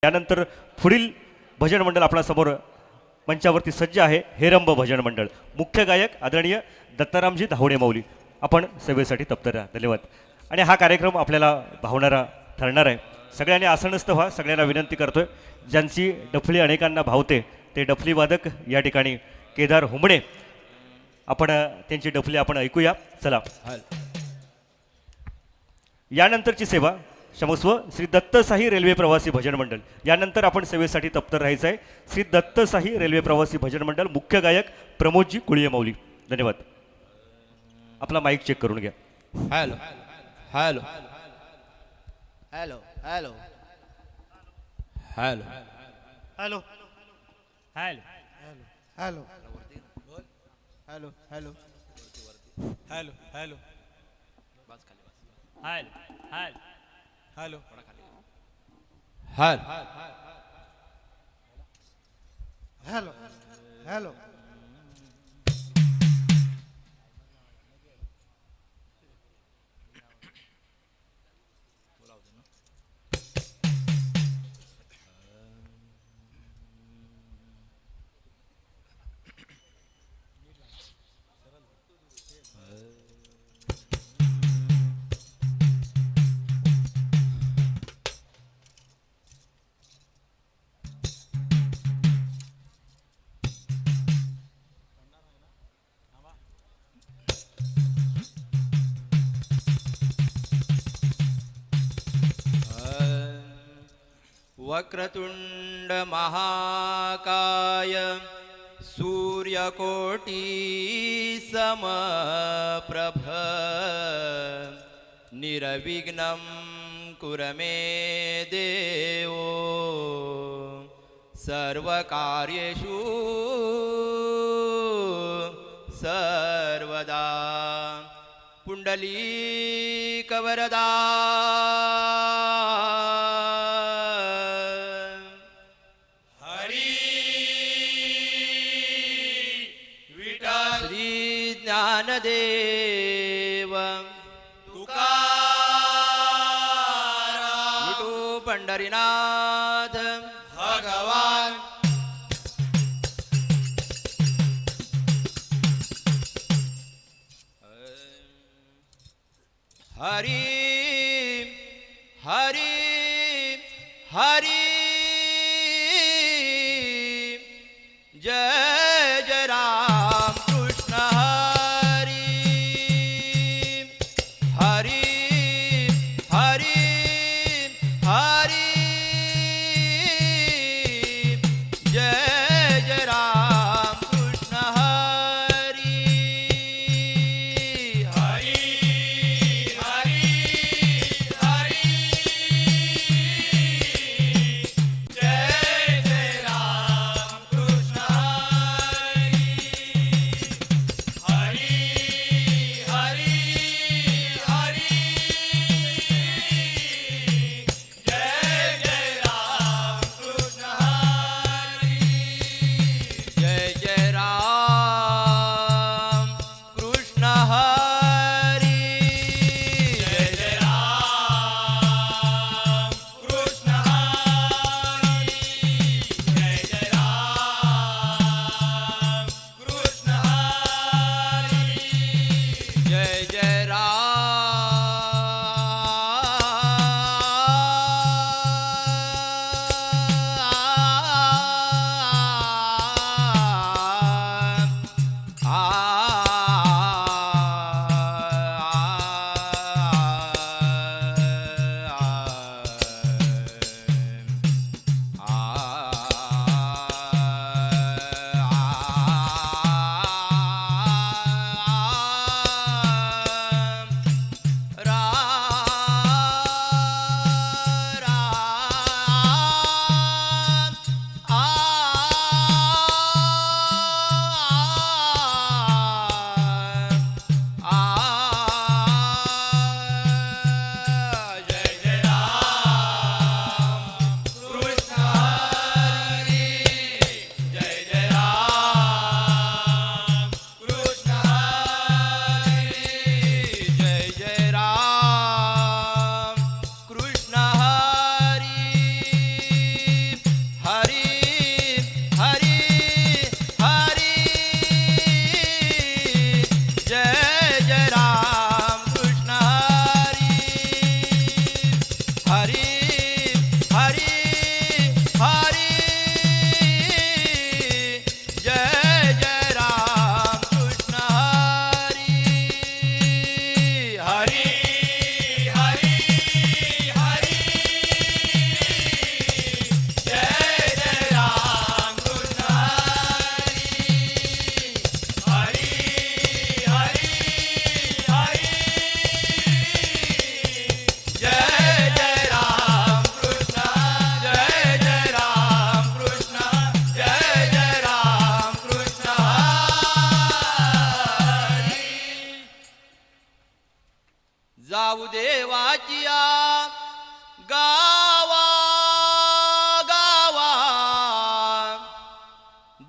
यानंतर पुढील भजन मंडळ आपल्यासमोर मंचावरती सज्ज आहे. हेरंब भजन मंडळ. मुख्य गायक आदरणीय दत्तारामजी धावणे माऊली. आपण सेवेसाठी तत्पर राहा. धन्यवाद. आणि हा कार्यक्रम आपल्याला भावणारा ठरणार आहे. सगळ्यांनी आसनस्थ व्हा. सगळ्यांना विनंती करतोय, ज्यांची डफली अनेकांना भावते ते डफली वादक या ठिकाणी केदार हुमणे, आपण त्यांची डफली आपण ऐकूया. चला. यानंतरची सेवा क्षमस्व श्री दत्तसाई रेल्वे प्रवासी भजन मंडळ. यानंतर आपण सेवेसाठी तत्पर राहायचं आहे. श्री दत्तसाई रेल्वे प्रवासी भजन मंडळ. मुख्य गायक प्रमोदजी कुळिये माऊली. धन्यवाद. आपला माईक चेक करून घ्या. Hello hello hello hello hello hello hello hello hello hello hello hello hello hello hello hello hello वक्रतुंड महाकाय सूर्यकोटी समप्रभ निर्विघ्नं कुरु मे देवो सर्वकार्येषु सर्वदा. पुंडलीकवरदा ज्ञानदेव तुकाराम विठू पंढरीनाथ भगवान. हरी हरी हरी जय जय राम कृष्ण हरी हरी हरी हरी जय जय राम कृष्ण हरी हरी हरी हरी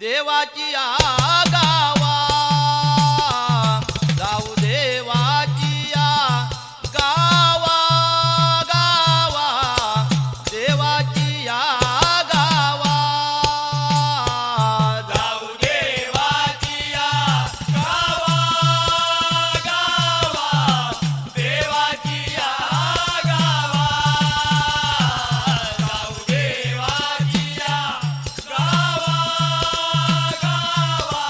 देवाची या गावा जाऊ देवाची या गावा गावा देवाची या गावा जाऊ देवाची या गावा गावा देवाची या गावा जाऊ देवाची या गावा गावा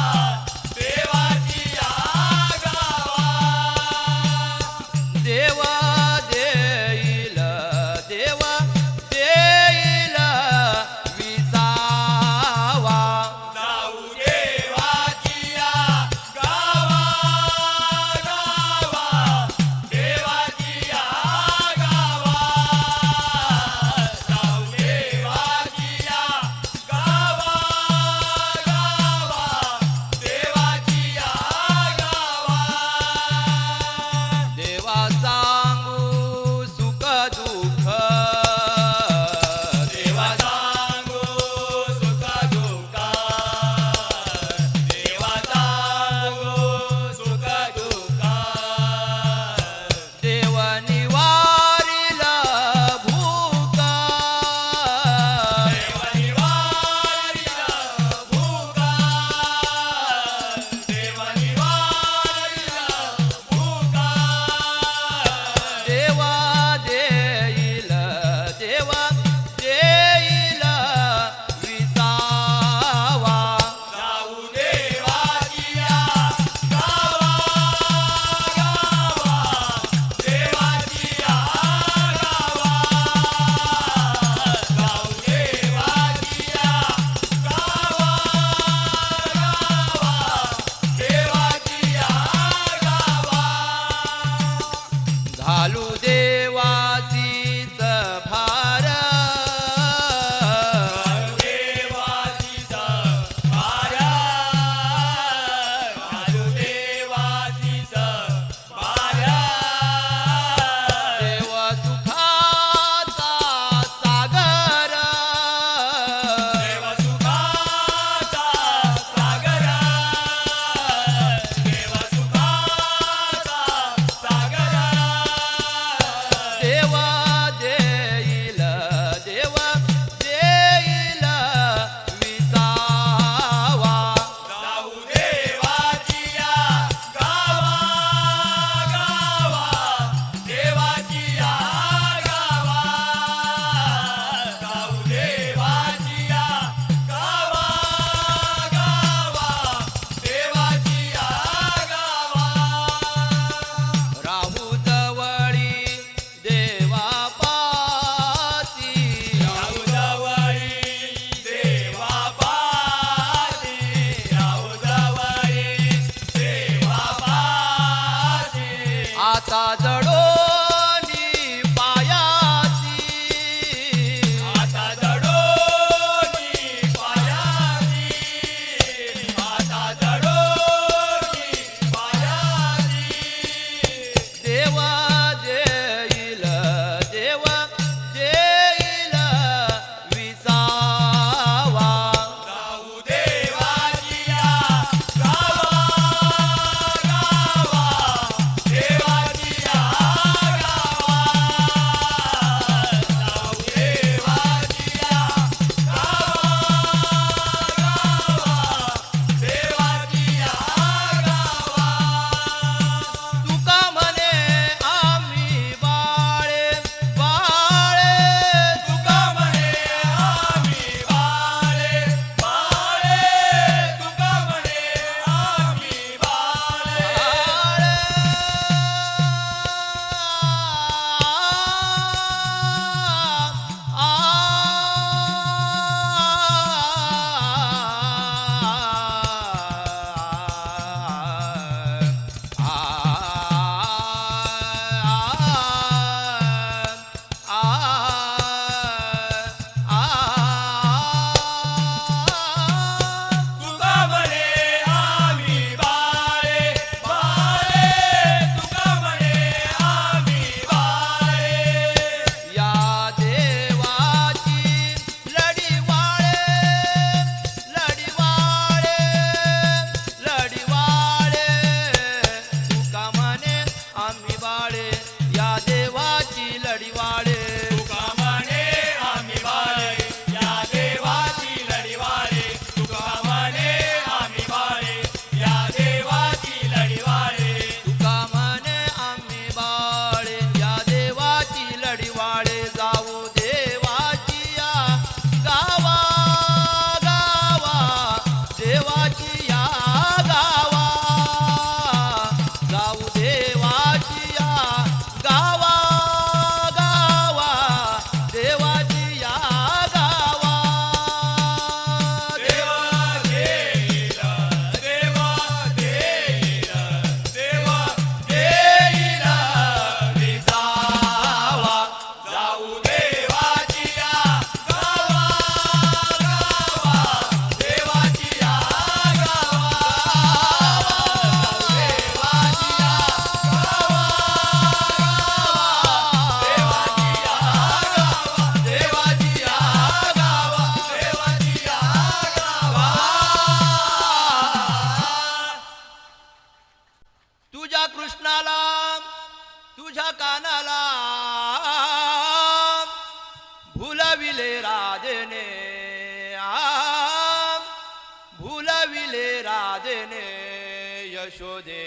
यशोदे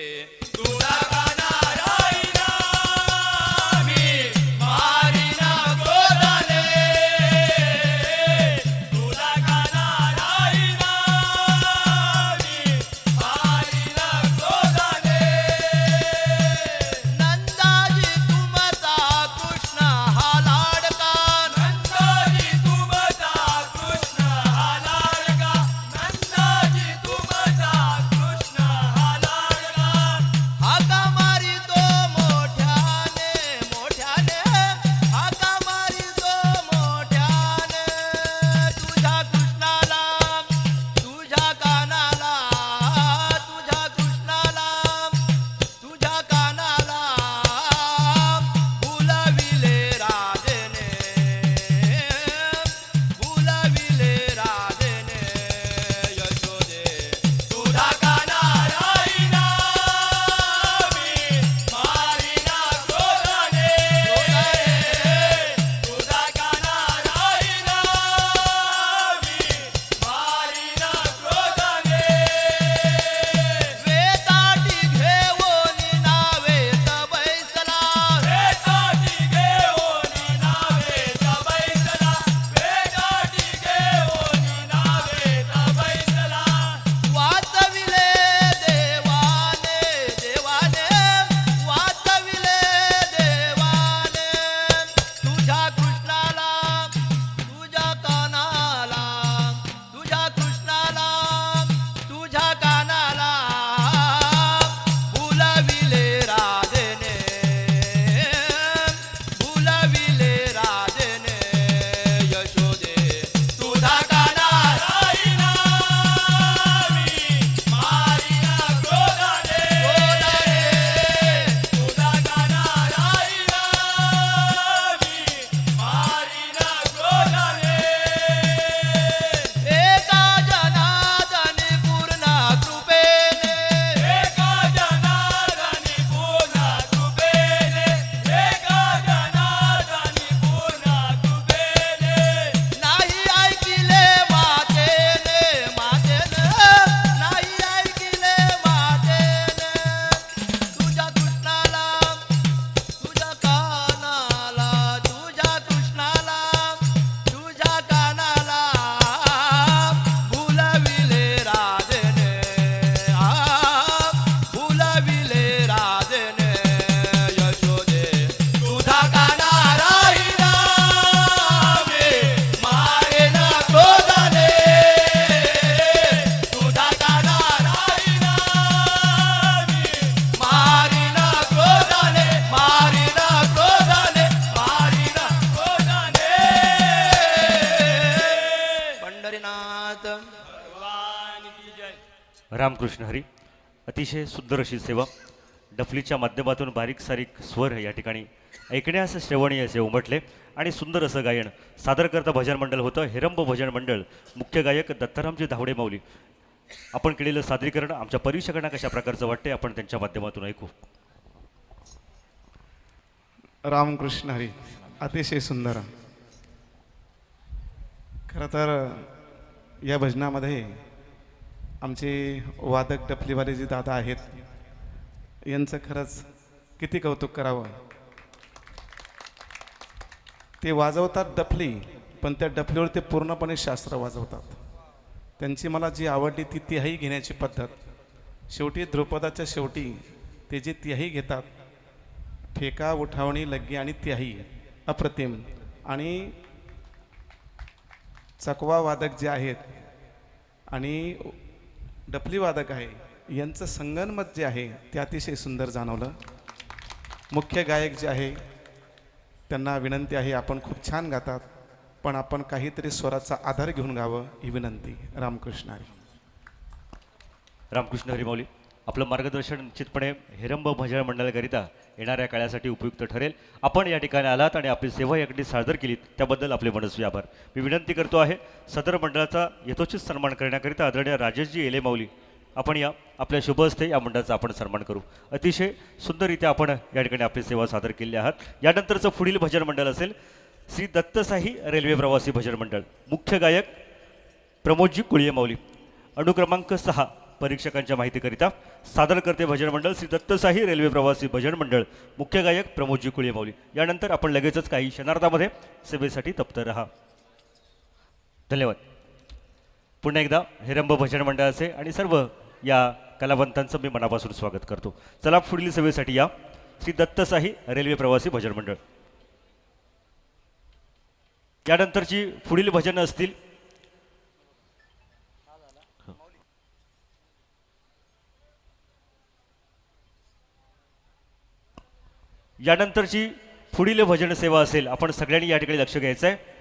तुला गाणाराईना मी मारीना क्रोधाने तुला गाणाराईना मी मारीना क्रोधाने नंदाजी तुमचा कृष्ण हा लाडका नंदाजी तुमचा कृष्ण हा लाडका नंदाजी तुमचा कृष्ण हा लाडका हाका मारी तो मोठ्याने मोठ्याने हाका मारी तो मोठ्याने तुझ्या कृष्णाला तुझ्या कानाला तुझ्या कृष्णाला तुझ्या कानाला फुलविले राधेने फुलविले राधेने यशोदे तुला गाणाराईना मी मारीना क्रोधाने तुला गाणाराईना मी मारीना क्रोधाने वेताटी घेऊन नावेत बैसला वेताटी घेऊन नावेत बैसला वेताटी घेऊन नावेत बैसला वाचविले देवाने देवाने वाचविले देवाने तुझ्या कृष्णाला तुझ्या कानाला तुझ्या कृष्णाला तुझ्या कानाला फुलविले राधेने फुलविले राधेने यशोदे तुझा गाणाराईना मी मारीना क्रोधाने तुझा गाणाराईना मी मारीना क्रोधाने एका जनार्दनी पूर्ण कृपेने एका जनार्दनी पूर्ण कृपेने एका जनार्दनी पूर्ण कृपेने नाही ऐकिले मातेने मातेने नाही ऐकिले मातेने तुझ्या कृष्णाला तुझ्या कानाला तुझ्या कृष्णाला तुझ्या कानाला फुलविले राधेने फुलविले राधेने यशोदे तुझा गाणाराईना मी मारेना क्रोधाने तुझा गाणाराईना मी मारीना क्रोधाने मारीना क्रोधाने मारीना क्रोधाने पंढरीनाथ भगवान की जय रामकृष्ण हरी. अतिशय सुंदर अशी सेवा डफलीच्या माध्यमातून बारीक सारीक स्वर या ठिकाणी ऐकण्यास श्रवणीय असे उमटले आणि सुंदर असं गायन सादर करता भजन मंडळ होतं हेरंब भजन मंडळ. मुख्य गायक दत्तारामजी धावडे माऊली. आपण केलेलं सादरीकरण आमच्या परीक्षकांना कशा प्रकारचं वाटते आपण त्यांच्या माध्यमातून ऐकू. रामकृष्ण हरी. अतिशय सुंदर. खरं तर या भजनामध्ये आमचे वादक डफलीवाले जे दादा आहेत यांचं खरंच किती कौतुक करावं. ते वाजवतात डफली पण त्या डफलीवर ते पूर्णपणे शास्त्र वाजवतात. त्यांची मला जी आवडली ती तिहाई घेण्याची पद्धत. शेवटी ध्रुपदाच्या शेवटी ते जे तिहाई घेतात ठेका उठावणी लग्गी आणि तिहाई अप्रतिम. आणि चकवा वादक जे आहेत आणि डफली वादक आहे यांचं संगनमत जे आहे ते अतिशय सुंदर जाणवलं. मुख्य गायक जे आहे त्यांना विनंती आहे आपण खूप छान गातात पण आपण काहीतरी स्वराचा आधार घेऊन गावं ही विनंती. रामकृष्ण हरी. रामकृष्ण हरी माऊली. आपलं मार्गदर्शन निश्चितपणे हेरंब भजन मंडळाकरिता येणाऱ्या काळासाठी उपयुक्त ठरेल. आपण या ठिकाणी आलात आणि आपली सेवा याकडे सादर केलीत त्याबद्दल आपले मनस्वी आभार. मी विनंती करतो आहे सदर मंडळाचा यथोचित सन्मान करण्याकरिता आदरणीय राजेशजी एले माऊली आपण या आपल्या शुभ हस्ते या मंडळाचा आपण सन्मान करू. अतिशय सुंदररित्या आपण या ठिकाणी आपली सेवा सादर केली आहात. यानंतरचं पुढील भजन मंडळ असेल श्री दत्तसाही रेल्वे प्रवासी भजन मंडळ. मुख्य गायक प्रमोदजी कुळिये माऊली. अनुक्रमांक 6 परीक्षकांच्या माहितीकरिता सादर करते भजन मंडळ श्री दत्तसाई रेल्वे प्रवासी भजन मंडळ. मुख्य गायक प्रमोदजी कुळे माऊली. यानंतर आपण लगेचच काही क्षणार्धामध्ये सेवेसाठी तप्त राहा. धन्यवाद. पुन्हा एकदा हेरंब भजन मंडळाचे आणि सर्व या कलावंतांचं मी मनापासून स्वागत करतो. चला पुढील सेवेसाठी या श्री दत्तसाई रेल्वे प्रवासी भजन मंडळ. यानंतरची पुढील भजनं असतील यानंतरची पुढील भजन सेवा असेल. आपण सगळ्यांनी या ठिकाणी लक्ष घ्यायचं आहे.